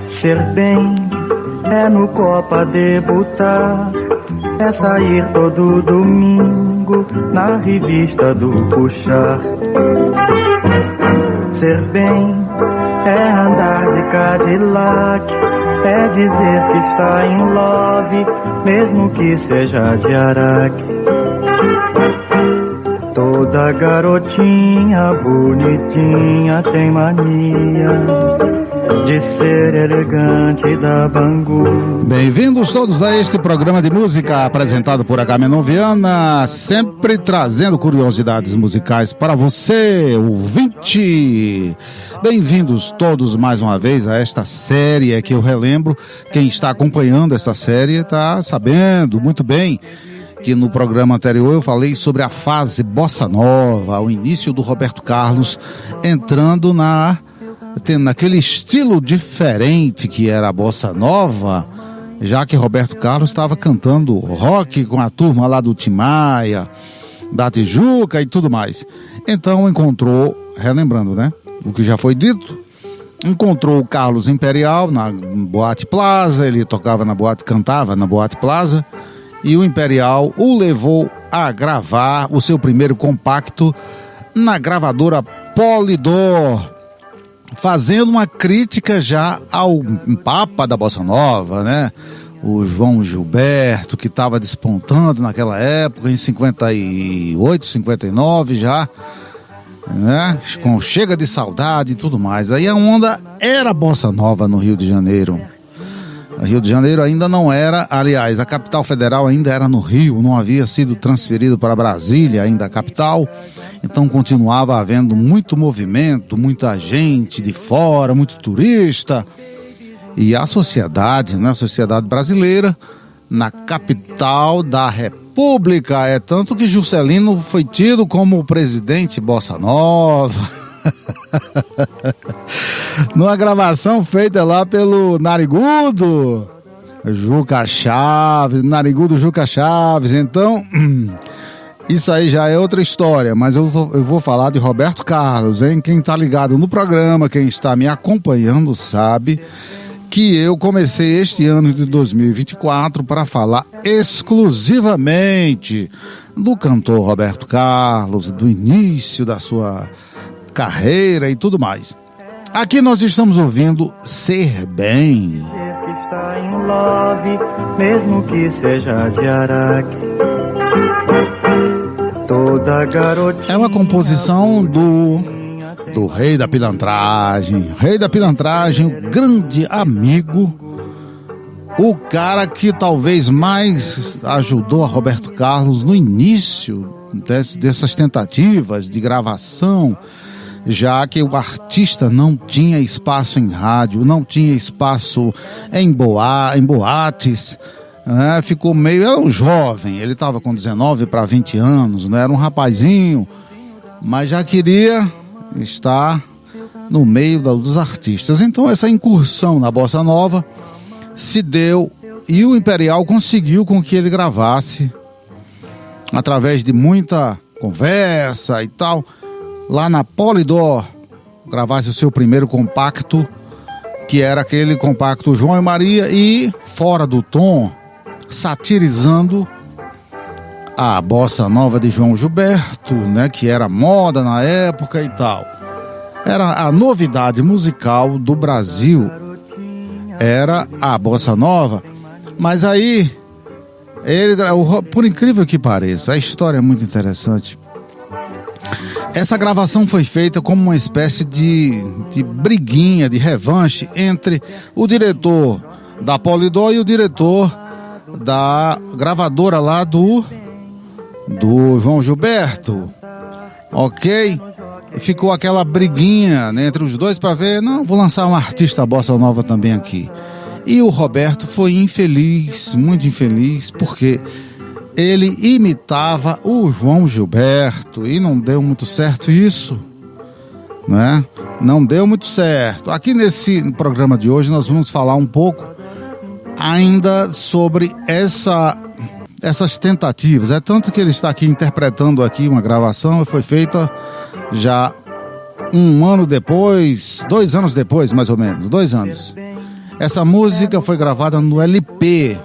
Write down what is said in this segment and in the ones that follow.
Ser bem é no Copa debutar, é sair todo domingo na revista do Puxar. Ser bem é andar de Cadillac, é dizer que está em love, mesmo que seja de Araque. Toda garotinha bonitinha tem mania de ser elegante da Bangu. Bem-vindos todos a este programa de música apresentado por Agamenon Viana, sempre trazendo curiosidades musicais para você, ouvinte. Bem-vindos todos mais uma vez a esta série que eu relembro. Quem está acompanhando essa série está sabendo muito bem que no programa anterior eu falei sobre a fase bossa nova, o início do Roberto Carlos entrando naquele estilo diferente que era a bossa nova, já que Roberto Carlos estava cantando rock com a turma lá do Tim Maia, da Tijuca e tudo mais. Então encontrou, relembrando, né, o que já foi dito, encontrou o Carlos Imperial na Boate Plaza, ele tocava na boate, cantava na Boate Plaza, e o Imperial o levou a gravar o seu primeiro compacto na gravadora Polydor, fazendo uma crítica já ao Papa da Bossa Nova, né? O João Gilberto, que estava despontando naquela época, em 58, 59 já, né? Com Chega de Saudade e tudo mais. Aí a onda era Bossa Nova no Rio de Janeiro. O Rio de Janeiro ainda não era, aliás, a capital federal ainda era no Rio, não havia sido transferido para Brasília, ainda a capital. Então continuava havendo muito movimento, muita gente de fora, muito turista. E a sociedade, né, a sociedade brasileira, na capital da República, é tanto que Juscelino foi tido como o presidente Bossa Nova. Numa gravação feita lá pelo Narigudo Juca Chaves, Narigudo Juca Chaves. Então, isso aí já é outra história, mas eu vou falar de Roberto Carlos, hein? Quem tá ligado no programa, quem está me acompanhando sabe que eu comecei este ano de 2024 para falar exclusivamente do cantor Roberto Carlos, do início da sua carreira e tudo mais. Aqui nós estamos ouvindo Ser Bem. Dizer que está em love, mesmo que seja de Araque. Toda garotinha. É uma composição do Rei da Pilantragem. Rei da Pilantragem, o grande amigo, o cara que talvez mais ajudou a Roberto Carlos no início dessas tentativas de gravação, já que o artista não tinha espaço em rádio, não tinha espaço em boates, né? Ficou meio, era um jovem, ele estava com 19 para 20 anos, né? Era um rapazinho, mas já queria estar no meio dos artistas. Então essa incursão na Bossa Nova se deu e o Imperial conseguiu com que ele gravasse, através de muita conversa e tal, lá na Polydor, gravasse o seu primeiro compacto, que era aquele compacto João e Maria, e Fora do Tom, satirizando a Bossa Nova de João Gilberto, né, que era moda na época e tal. Era a novidade musical do Brasil, era a Bossa Nova. Mas aí, por incrível que pareça, a história é muito interessante. Essa gravação foi feita como uma espécie de briguinha, de revanche entre o diretor da Polydor e o diretor da gravadora lá do João Gilberto, ok? Ficou aquela briguinha, né, entre os dois para ver, não, vou lançar um artista bossa nova também aqui. E o Roberto foi infeliz, muito infeliz, porque ele imitava o João Gilberto e não deu muito certo isso, né? Não deu muito certo. Aqui nesse programa de hoje nós vamos falar um pouco ainda sobre essas tentativas. É tanto que ele está aqui interpretando aqui uma gravação que foi feita já 1 ano depois, 2 anos depois, mais ou menos, 2 anos. Essa música foi gravada no LP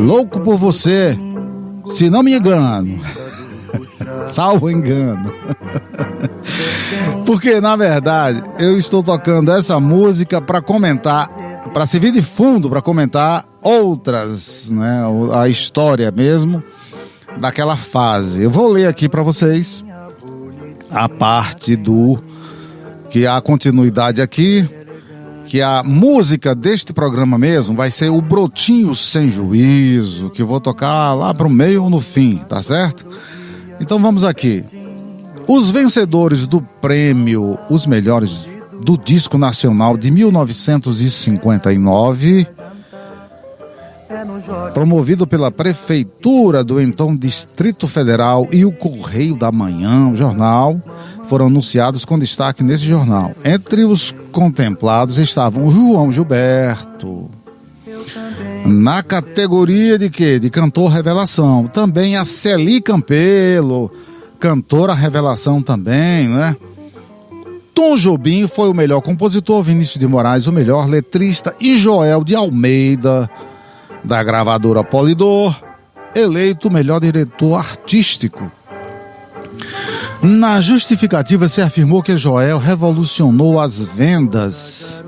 Louco por Você, se não me engano. Salvo engano. Porque, na verdade, eu estou tocando essa música para comentar, para servir de fundo para comentar outras, né, a história mesmo daquela fase. Eu vou ler aqui para vocês a parte do que há continuidade aqui, que a música deste programa mesmo vai ser o Brotinho Sem Juízo, que eu vou tocar lá pro meio ou no fim, tá certo? Então vamos aqui. Os vencedores do prêmio Os Melhores do Disco Nacional de 1959, promovido pela Prefeitura do então Distrito Federal e o Correio da Manhã, o jornal, foram anunciados com destaque nesse jornal. Entre os contemplados estavam o João Gilberto, na categoria de quê? De cantor revelação. Também a Celi Campelo, cantora revelação também, né? Tom Jobim foi o melhor compositor, Vinícius de Moraes o melhor letrista e Joel de Almeida, da gravadora Polydor, eleito o melhor diretor artístico. Na justificativa se afirmou que Joel revolucionou as vendas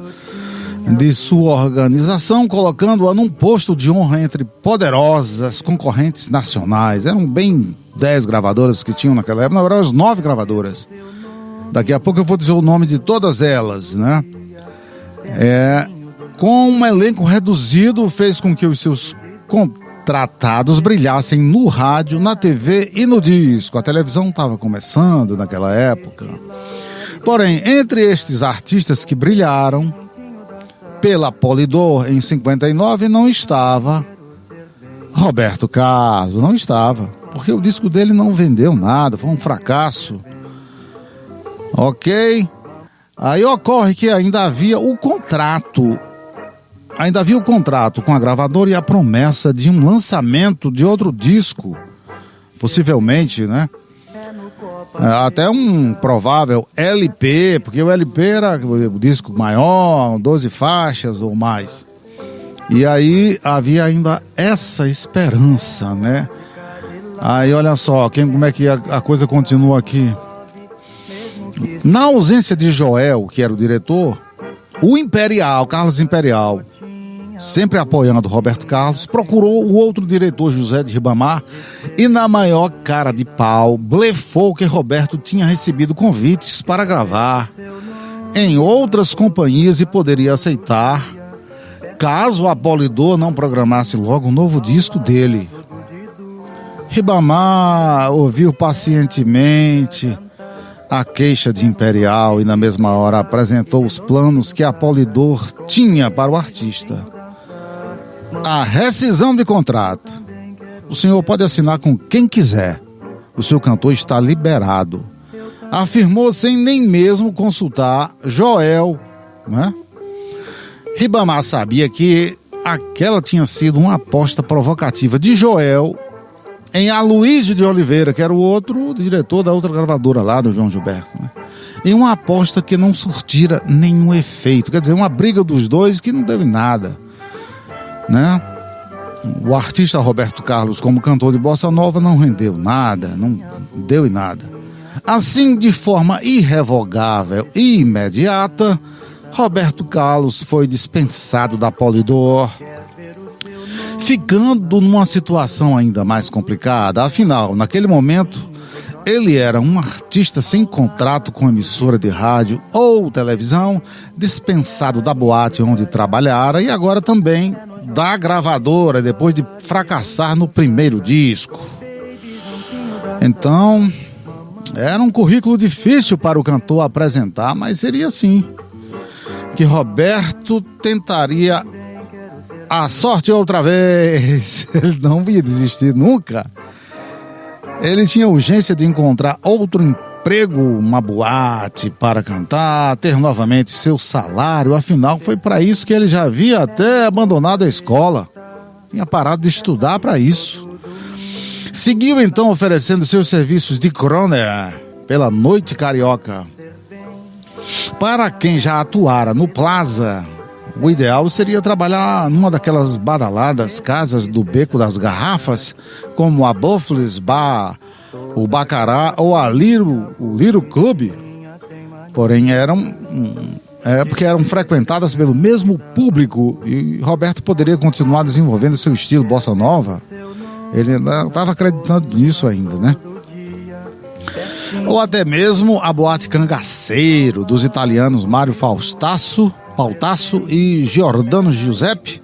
de sua organização, colocando-a num posto de honra entre poderosas concorrentes nacionais. Eram bem 10 gravadoras que tinham naquela época, na verdade, as 9 gravadoras. Daqui a pouco eu vou dizer o nome de todas elas, né? Com um elenco reduzido, fez com que os seus contratados brilhassem no rádio, na TV e no disco. A televisão estava começando naquela época. Porém, entre estes artistas que brilharam pela Polydor em 59, não estava Roberto Carlos, não estava, porque o disco dele não vendeu nada, foi um fracasso. Ok? Aí ocorre que ainda havia o contrato com a gravadora e a promessa de um lançamento de outro disco, possivelmente, né? Até um provável LP, porque o LP era o disco maior, 12 faixas ou mais. E aí havia ainda essa esperança, né? Aí olha só, como é que a coisa continua aqui. Na ausência de Joel, que era o diretor, o Imperial, Carlos Imperial, sempre apoiando Roberto Carlos, procurou o outro diretor, José de Ribamar, e na maior cara de pau, blefou que Roberto tinha recebido convites para gravar em outras companhias e poderia aceitar caso a Polydor não programasse logo um novo disco dele. Ribamar ouviu pacientemente a queixa de Imperial e na mesma hora apresentou os planos que a Polydor tinha para o artista. A rescisão de contrato. O senhor pode assinar com quem quiser. O seu cantor está liberado. Afirmou sem nem mesmo consultar Joel, né? Ribamar sabia que aquela tinha sido uma aposta provocativa de Joel em Aloysio de Oliveira, que era o outro diretor da outra gravadora lá, do João Gilberto, né? Em uma aposta que não surtira nenhum efeito. Quer dizer, uma briga dos dois que não deu em nada, né? O artista Roberto Carlos, como cantor de bossa nova, não rendeu nada, não deu em nada. Assim, de forma irrevogável e imediata, Roberto Carlos foi dispensado da Polydor, ficando numa situação ainda mais complicada. Afinal, naquele momento, ele era um artista sem contrato com emissora de rádio ou televisão, dispensado da boate onde trabalhara e agora também da gravadora, depois de fracassar no primeiro disco. Então, era um currículo difícil para o cantor apresentar, mas seria assim que Roberto tentaria a sorte outra vez. Ele não ia desistir nunca. Ele tinha urgência de encontrar outro emprego, uma boate para cantar, ter novamente seu salário. Afinal, foi para isso que ele já havia até abandonado a escola. Tinha parado de estudar para isso. Seguiu então oferecendo seus serviços de crooner pela noite carioca. Para quem já atuara no Plaza, o ideal seria trabalhar numa daquelas badaladas casas do Beco das Garrafas, como a Buffles Bar, o Bacará ou o Little Club. Porém, porque eram frequentadas pelo mesmo público e Roberto poderia continuar desenvolvendo seu estilo bossa nova. Ele estava acreditando nisso ainda, né? Ou até mesmo a boate Cangaceiro dos italianos Mário Pautasso e Giordano Giuseppe,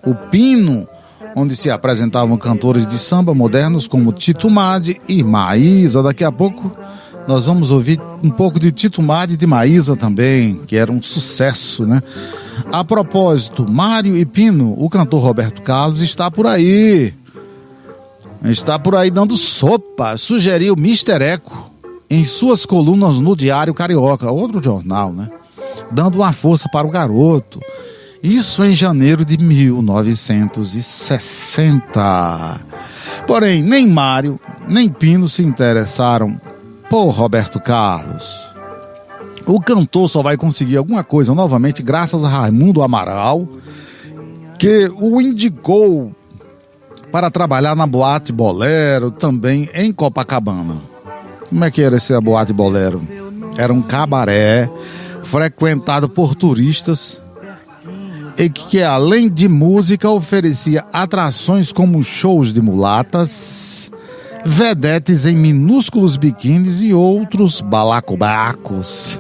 o Pino, onde se apresentavam cantores de samba modernos como Tito Madi e Maísa. Daqui a pouco nós vamos ouvir um pouco de Tito Madi e de Maísa também, que era um sucesso, né? A propósito, Mário e Pino, o cantor Roberto Carlos está por aí dando sopa, sugeriu Mister Eco em suas colunas no Diário Carioca, outro jornal, né? Dando uma força para o garoto. Isso em janeiro de 1960. Porém, nem Mário, nem Pino se interessaram por Roberto Carlos. O cantor só vai conseguir alguma coisa novamente graças a Raimundo Amaral, que o indicou para trabalhar na Boate Bolero, também em Copacabana. Como é que era esse Boate Bolero? Era um cabaré frequentado por turistas e que, além de música, oferecia atrações como shows de mulatas, vedetes em minúsculos biquínis e outros balacobacos.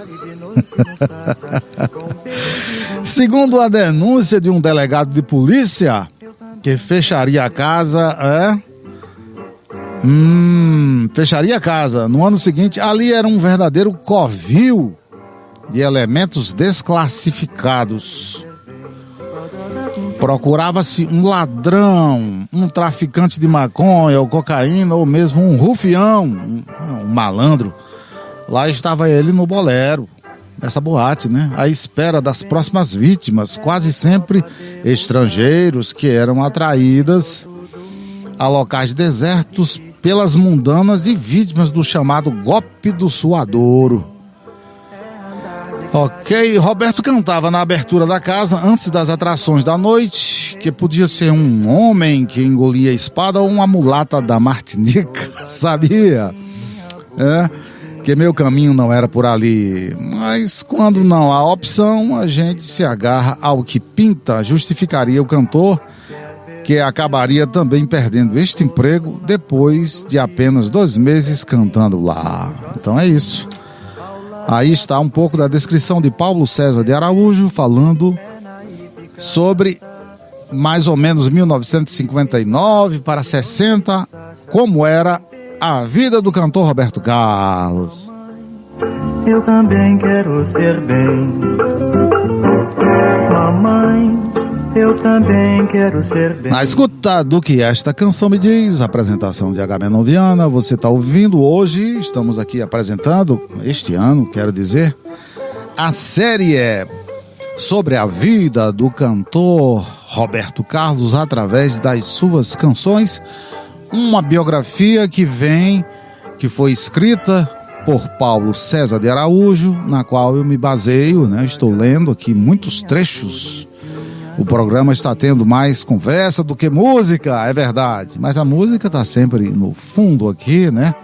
Segundo a denúncia de um delegado de polícia que fecharia a casa, no ano seguinte, ali era um verdadeiro covil de elementos desclassificados. Procurava-se um ladrão, um traficante de maconha ou cocaína, ou mesmo um rufião, um malandro. Lá estava ele no bolero, nessa boate, né? À espera das próximas vítimas, quase sempre estrangeiros que eram atraídas a locais desertos pelas mundanas e vítimas do chamado golpe do suadouro. Ok, Roberto cantava na abertura da casa antes das atrações da noite, que podia ser um homem que engolia a espada ou uma mulata da Martinica, sabia? Que meu caminho não era por ali, mas quando não há opção, a gente se agarra ao que pinta, justificaria o cantor, que acabaria também perdendo este emprego depois de apenas 2 meses cantando lá. Então é isso. Aí está um pouco da descrição de Paulo César de Araújo, falando sobre mais ou menos 1959 para 60, como era a vida do cantor Roberto Carlos. Eu também quero ser bem, mamãe, eu também quero ser bem. Na escuta do que esta canção me diz, apresentação de Agamenon Viana, você está ouvindo hoje, estamos aqui apresentando, este ano, quero dizer, a série sobre a vida do cantor Roberto Carlos através das suas canções, uma biografia que foi escrita por Paulo César de Araújo, na qual eu me baseio, né? Estou lendo aqui muitos trechos. O programa está tendo mais conversa do que música, é verdade, mas a música está sempre no fundo aqui, né?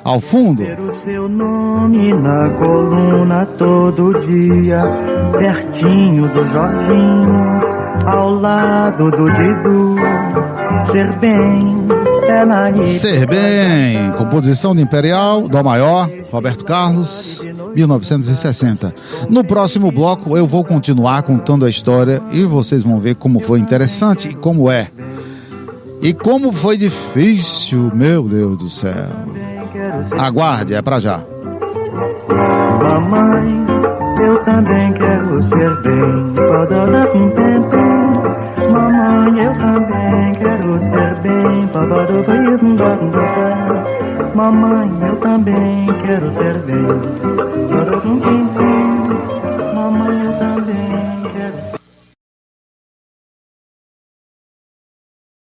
Ao fundo. Ter o seu nome na coluna todo dia, pertinho do Jorginho, ao lado do Didu, ser bem. Ser bem, composição de Imperial, Dó maior, Roberto Carlos, 1960. No próximo bloco eu vou continuar contando a história e vocês vão ver como foi interessante e como é. E como foi difícil, meu Deus do céu. Aguarde, é pra já. Mamãe, eu também quero ser bem. Mamãe, eu também quero ser bem. Mamãe,